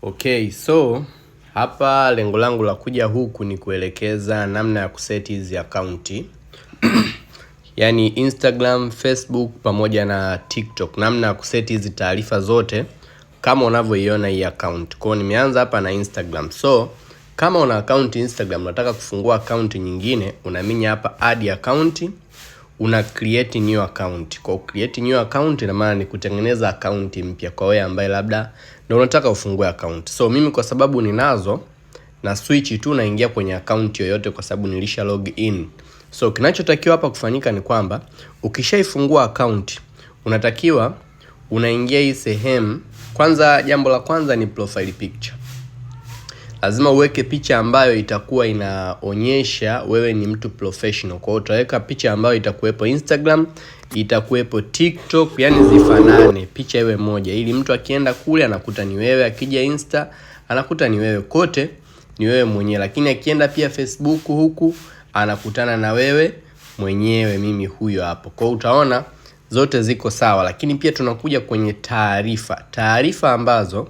Okay, so hapa lengo langu la kuja huku ni kuelekeza namna ya kuseti hizi akaunti. Yani Instagram, Facebook pamoja na TikTok, namna ya kuseti hizi taarifa zote kama unavyoiona hii account. Kwa hiyo nimeanza hapa na Instagram. So kama una account Instagram, unataka kufungua account nyingine, unaminya hapa add account, una create new account. Kwa create new account ina maana ni kutengeneza account mpya kwa wewe ambaye labda ndio unataka ufungue account. So mimi kwa sababu ninazo na switch tu naingia kwenye account yoyote kwa sababu nilisha log in. So kinachotakiwa hapa kufanyika ni kwamba ukishaifungua account unatakiwa unaingia hii sehemu. Kwanza, jambo la kwanza ni profile picture. Lazima uweke picha ambayo itakuwa inaonyesha wewe ni mtu professional. Kwa hiyo utaweka picha ambayo itakuwepo Instagram, itakuwepo TikTok, yani zifanane, picha iwe moja ili mtu akienda kule anakuta ni wewe, akija Insta anakuta ni wewe, kote ni wewe mwenyewe. Lakini akienda pia Facebook huku anakutana na wewe mwenyewe, mimi huyo hapo. Kwa hiyo utaona zote ziko sawa. Lakini pia tunakuja kwenye taarifa ambazo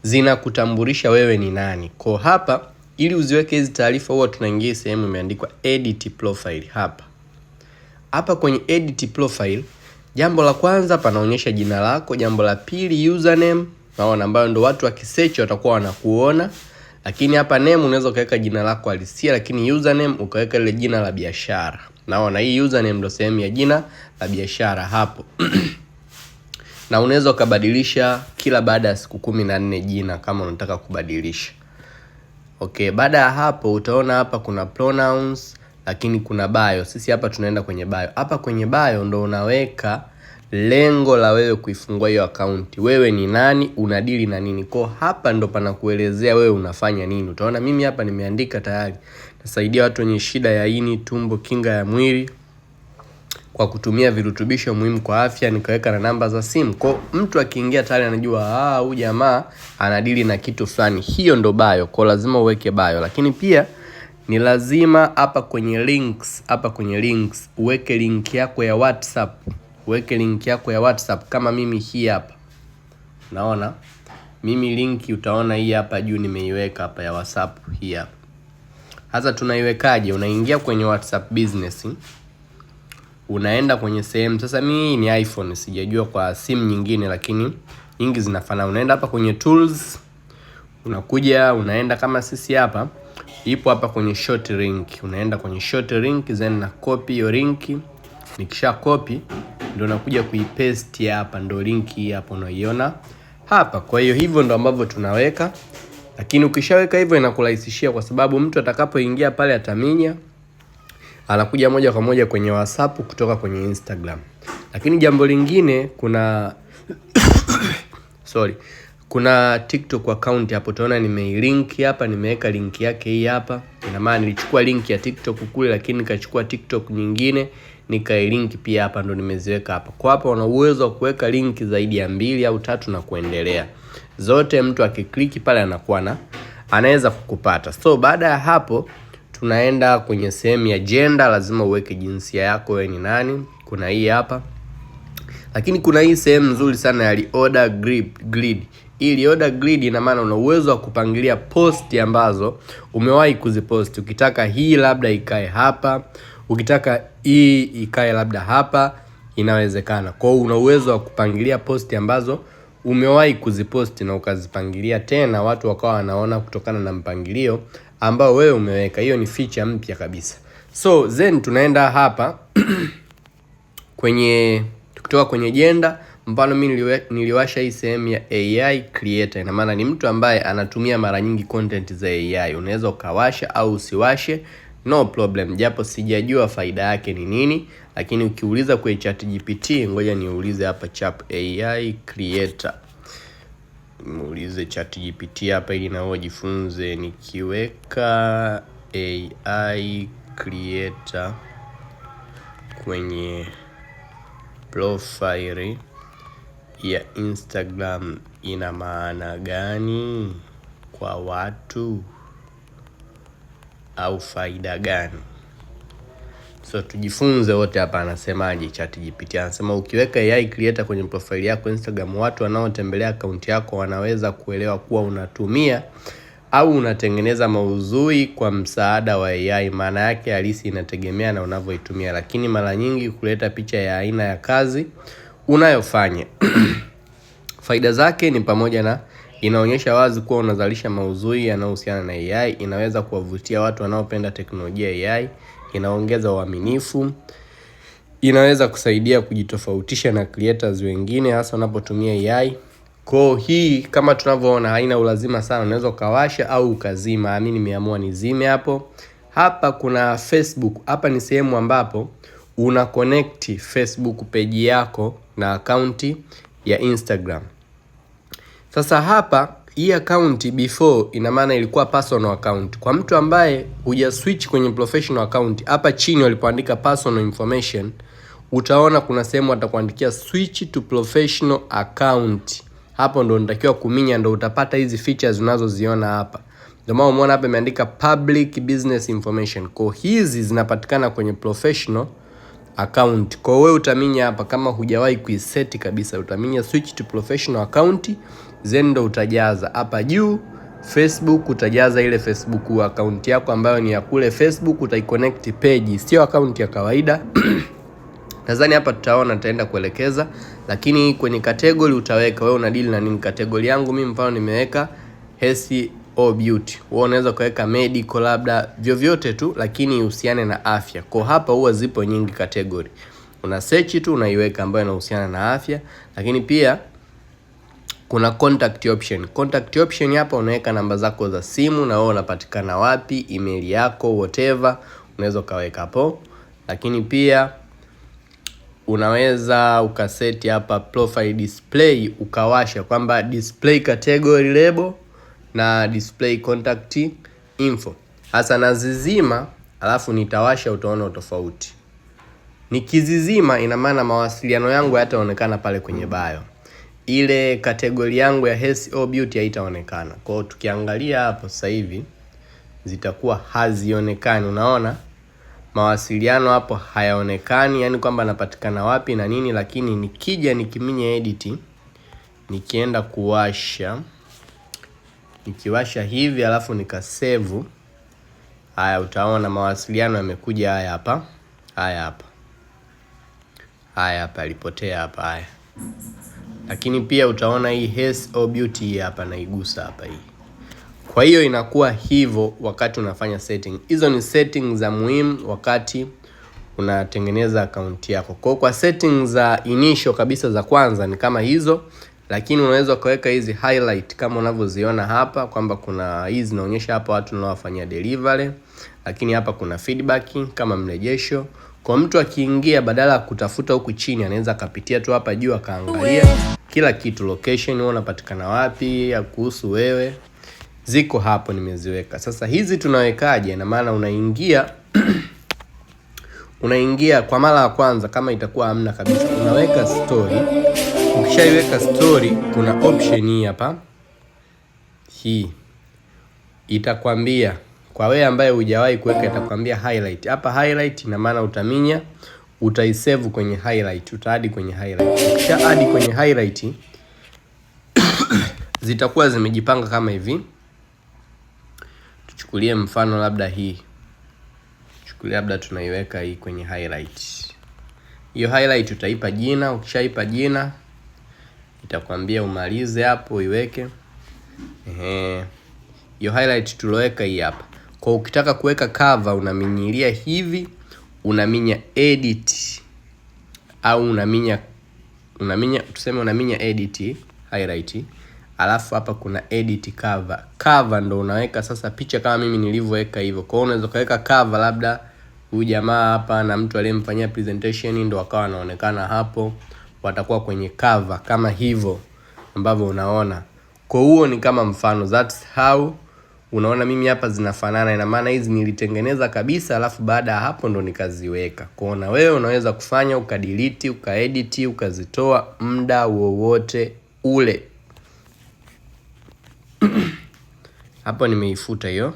zinakutambulisha wewe ni nani. Kwa hapa ili uziweke hizi taarifa huwa tunaingia sehemu imeandikwa edit profile hapa. Hapa kwenye edit profile, jambo la kwanza panaonyesha jina lako, jambo la pili username, naona ambayo ndo watu wakisearch watakuwa wanakuona. Lakini hapa name unaweza ukaweka jina lako halisia, lakini username ukaweka ile jina la biashara. Naona hii username ndo sehemu ya jina la biashara hapo. Na unaweza ukabadilisha kila baada ya siku 14 jina kama unataka kubadilisha. Okay, baada ya hapo utaona hapa kuna pronouns, lakini kuna bio. Sisi hapa tunaenda kwenye bio. Hapa kwenye bio ndo unaweka lengo la wewe kuifungua hiyo account. Wewe ni nani, unadili na nini. Kwa hapa ndo panakuelezea wewe unafanya nini. Utaona mimi hapa nimeandika tayari, nasaidia watu wenye shida ya ini, tumbo, kinga ya mwili kwa kutumia virutubisho muhimu kwa afya, nikaweka na namba za simu. Kwa mtu akiingia tayari anajua huyu jamaa anadili na kitu fulani. Hiyo ndo bio. Kwa lazima uweke bio. Lakini pia ni lazima hapa kwenye links uweke link yako ya WhatsApp. Uweke link yako ya WhatsApp kama mimi hii hapa. Naona mimi linki utaona hii hapa juu nimeiweka hapa ya WhatsApp hii hapa. Sasa tunaiwekaje? Unaingia kwenye WhatsApp business. Unaenda kwenye sehemu, sasa mimi ni iPhone, sijajua kwa simu nyingine lakini nyingi zinafanana. Unaenda hapa kwenye tools, unakuja unaenda kama sisi hapa ipo hapa kwenye short link. Unaenda kwenye short link then na copy hiyo link. Nikisha copy ndio nakuja kuipaste hapa, ndio link hii hapa unaiona hapa. Kwa hiyo hivyo ndo ambavyo tunaweka. Lakini ukishaweka hivyo inakurahisishia kwa sababu mtu atakapoingia pale ataminya, anakuja moja kwa moja kwenye WhatsApp kutoka kwenye Instagram. Lakini jambo lingine kuna TikTok account hapo. Utaona nimeilink hapa, nimeweka link yake hii hapa. Ina maana nilichukua link ya TikTok kule lakini nikachukua TikTok nyingine nikailink pia hapa, ndo nimeziweka hapa. Kwa hapa una uwezo wa kuweka link zaidi ya 2 au 3 na kuendelea. Zote mtu akikliki pale anakuwa anaweza kukupata. So baada ya hapo tunaenda kwenye sehemu ya gender. Lazima uweke jinsia yako, wewe ni nani. Kuna hii hapa. Lakini kuna hii sehemu nzuri sana ya reorder grid. Hii reorder grid ina maana una uwezo wa kupangilia post ambazo umewahi kuzipost. Ukitaka hii labda ikae hapa, ukitaka hii ikae labda hapa, inawezekana. Kwa hiyo una uwezo wa kupangilia post ambazo umewahi kuzipost na ukazipangilia tena watu wakawa wanaona kutokana na mpangilio ambao wewe umeweka. Hiyo ni feature mpya kabisa. So then tunaenda hapa kutoka kwenye gender. Mfano mimi niliwasha hii sehemu ya AI creator. Ina maana ni mtu ambaye anatumia mara nyingi content za AI. Unaweza ukawasha au usiwashe, no problem. Japo sijajua faida yake ni nini, lakini ukiuliza kwa ChatGPT, ngoja niulize hapa chap AI creator. Muulize ChatGPT hapa ili na wewe jifunze. Nikiweka AI creator kwenye profile ya Instagram ina maana gani kwa watu au faida gani? So tujifunze wote hapa anasemaje ChatGPT. Anasema ukiweka AI creator kwenye profile yako Instagram, watu wanaotembelea account yako wanaweza kuelewa kuwa unatumia au unatengeneza maudhui kwa msaada wa AI. Maana yake halisi inategemea na unavyoitumia, lakini mara nyingi kuleta picha ya aina ya kazi unayofanya. Faida zake ni pamoja na inaonyesha wazi kuwa unazalisha maudhui yanayohusiana na AI, inaweza kuwavutia watu wanaopenda teknolojia ya AI, inaongeza uaminifu, inaweza kusaidia kujitofautisha na creators wengine hasa unapotumia AI. Kwa hii kama tunavyoona haina ulazima sana, unaweza ukawasha au ukazima. Mimi nimeamua nizime hapo. Hapa kuna Facebook. Hapa ni sehemu ambapo una connect Facebook page yako na account ya Instagram. Sasa hapa hii account before ina maana ilikuwa personal account. Kwa mtu ambaye huja switch kwenye professional account, hapa chini walipoandika personal information, utaona kuna sehemu atakuandikia switch to professional account. Hapo ndo unatakiwa kuminya, ndo utapata hizi features unazoziona hapa. Ndio maana umeona hapa imeandika public business information. Kwa hizi zinapatikana kwenye professional account. Kwa wewe utaminya hapa kama hujawahi kuiset kabisa, utaminya switch to professional account, then ndo utajaza hapa juu Facebook, utajaza ile Facebook account yako ambayo ni ya kule Facebook, utaiconnect page, sio account ya kawaida. Nadhani hapa tutaona nitaenda kuelekeza, lakini kwenye category utaweka wewe una deal na nini. Category yangu mimi mfano nimeweka SEO beauty. Wewe unaweza kuweka medical labda vyovyote tu, lakini uhusiane na afya. Kwa hapa huwa zipo nyingi category. Una search tu unaiweka ambayo inahusiana na afya, lakini pia kuna contact option. Contact option hapa unaweka namba zako za simu na wewe unapatikana wapi, email yako, whatever, unaweza kaweka hapo. Lakini pia unaweza ukaseti hapa profile display, ukawasha kwamba display category label na display contact info. Hasa nazizima alafu nitawasha, utaona utofauti. Nikizizima ina maana mawasiliano yangu hayataonekana pale kwenye bio. Ile category yangu ya SEO beauty haitaonekana. Kwa hiyo tukiangalia hapo sasa hivi zitakuwa hazionekani. Unaona? Mawasiliano hapo hayaonekani, yani kwamba napatikana wapi na nini. Lakini nikija nikiminya edit, nikienda kuwasha, nikiwasha hivi alafu nikasave, haya utaona mawasiliano yamekuja haya hapa. Haya hapa. Haya hapa alipotea hapa haya. Lakini pia utaona hii SEO beauty hapa naigusa hapa hii. Kwa hiyo inakuwa hivyo wakati unafanya setting. Hizo ni settings za muhimu wakati unatengeneza account yako. Kwa settings za initial kabisa za kwanza ni kama hizo, lakini unaweza kuweka hizi highlight kama unavyoziona hapa kwamba kuna hizi zinaonyesha hapa watu wanaofanya delivery, lakini hapa kuna feedback kama mrejesho. Kwa mtu akiingia badala ya kutafuta huku chini anaweza akapitia tu hapa juu akaangalia kila kitu, location wewe unapatikana wapi, ya kuhusu wewe. Ziko hapo nimeziweka. Sasa hizi tunawekaje? Na maana unaingia unaingia kwa mara ya kwanza kama itakuwa hamna kabisa, unaweka story. Ukishaiweka story kuna option hii hapa. Hii itakwambia kwa wewe ambaye hujawahi kuweka, itakwambia highlight. Hapa highlight ina maana utaminya, utaisave kwenye highlight, utaadi kwenye highlight. Ukisha add kwenye highlight zitakuwa zimejipanga kama hivi. Tuchukulie mfano labda hii. Chukulia labda tunaiweka hii kwenye highlight. Hiyo highlight utaipa jina, ukishaipa jina itakwambia umalize hapo iweke. Hiyo highlight tuloweka hii hapa. Kwa ukitaka kuweka cover unaminyilia hivi, unaminya edit au unaminya tuseme unaminya edit highlight. Alafu hapa kuna edit cover. Cover ndo unaweka sasa picha kama mimi nilivyoweka hivyo. Kwa hiyo unaweza kaweka cover labda huyu jamaa hapa na mtu aliyemfanyia presentation ndo akawa anaonekana hapo, watakuwa kwenye cover kama hivyo ambavyo unaona. Kwa huo ni kama mfano, that's how unaona mimi hapa zinafanana. Ina maana hizi nilitengeneza kabisa alafu baada ya hapo ndo nikaziweka. Kwa na wewe unaweza kufanya ukadelete, ukaedit, ukazitoa muda wowote ule. Hapo nimeifuta hiyo.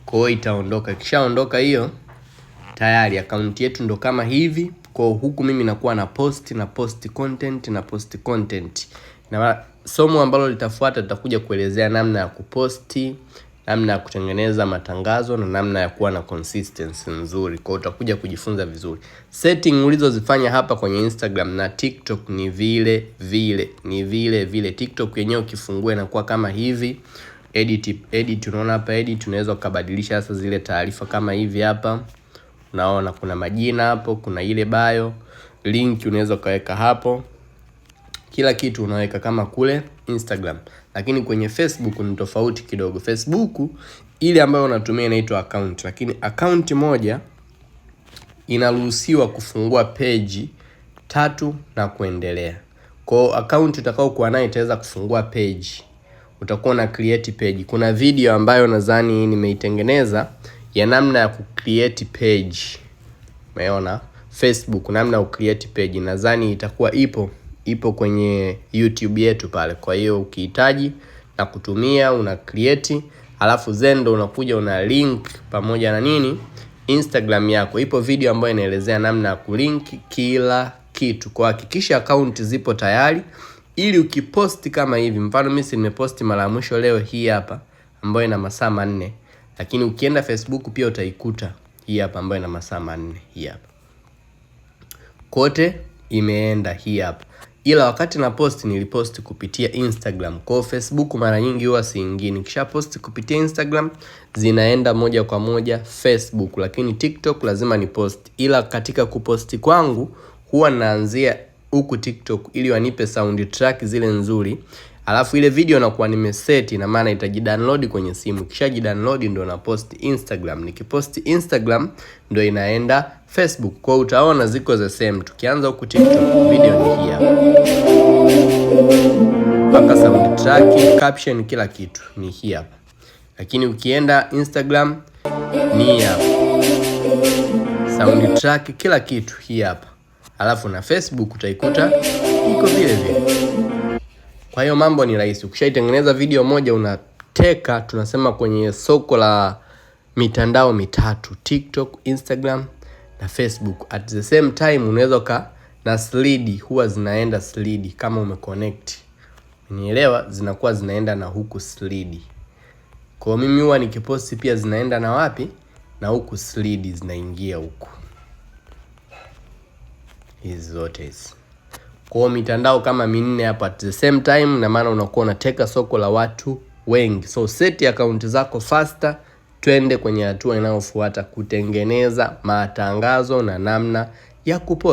Kwa hiyo itaondoka. Ikishaondoka hiyo, tayari account yetu ndo kama hivi. Kwa huku mimi nakuwa na post content. Na somo ambalo litafuata tutakuja kuelezea namna ya kuposti, namna ya kutengeneza matangazo na namna ya kuwa na consistency nzuri. Kwa hiyo utakuja kujifunza vizuri. Setting ulizozifanya hapa kwenye Instagram na TikTok ni vile vile. TikTok yenyewe ukifungua inakuwa kama hivi. Edit unaona hapa edit, unaweza kubadilisha sasa zile taarifa kama hivi hapa. Unaona kuna majina hapo, kuna ile bio, link unaweza kaweka hapo. Kila kitu unaweka kama kule Instagram. Lakini kwenye Facebook ni tofauti kidogo. Facebook ile ambayo unatumia inaitwa account, lakini account moja inaruhusiwa kufungua page 3 na kuendelea. Kwa account utakao kuwa nayo itaweza kufungua page. Utakuwa na create page. Kuna video ambayo nadhani nimeitengeneza ya namna ya kucreate page. Umeona? Facebook namna ya create page. Nadhani itakuwa ipo kwenye YouTube yetu pale. Kwa hiyo ukihitaji na kutumia una create, alafu zendo unakuja una link pamoja na nini? Instagram yako. Ipo video ambayo inaelezea namna ya kulink kila kitu. Kwa hakikisha account zipo tayari ili ukiposti kama hivi. Mfano mimi nimeposti mara mwisho leo hii hapa ambayo ina masaa 4. Lakini ukienda Facebook pia utaikuta hii hapa ambayo ina masaa 4 hii hapa. Kote imeenda hii hapa. Ila wakati na post niliposti kupitia Instagram. Kwa Facebook mara nyingi huwa siingii. Nikisha posti kupitia Instagram zinaenda moja kwa moja Facebook, lakini TikTok lazima ni post. Ila katika kuposti kwangu huwa naanzia huku TikTok ili wanipe soundtrack zile nzuri. Alafu ile video nakuwa nimeset, na maana itajidownload kwenye simu. Kisha jidownload ndio na post Instagram. Nikiposti Instagram ndio inaenda Facebook. Kwa utaona ziko the same. Tukianza huku TikTok video ni hii hapa. Paka soundtrack, caption, kila kitu ni hii hapa. Lakini ukienda Instagram ni hapa. Soundtrack, kila kitu hii hapa. Alafu na Facebook utaikuta iko vile vile. Kwa hiyo mambo ni rahisi. Ukishaitengeneza video moja unateka, tunasema kwenye soko la mitandao mitatu, TikTok, Instagram na Facebook. At the same time unaweza na slide, huwa zinaenda slide kama umeconnect. Unielewa, zinakuwa zinaenda na huku slide. Kwa mimi huwa nikiposti pia zinaenda na wapi? Na huku slide zinaingia huku. Hizi zote hizi. Kwa mitandao kama 4 hapa at the same time, na maana unakuwa unateka soko la watu wengi. So set account zako faster, twende kwenye hatua inayofuata, kutengeneza matangazo na namna ya kupost.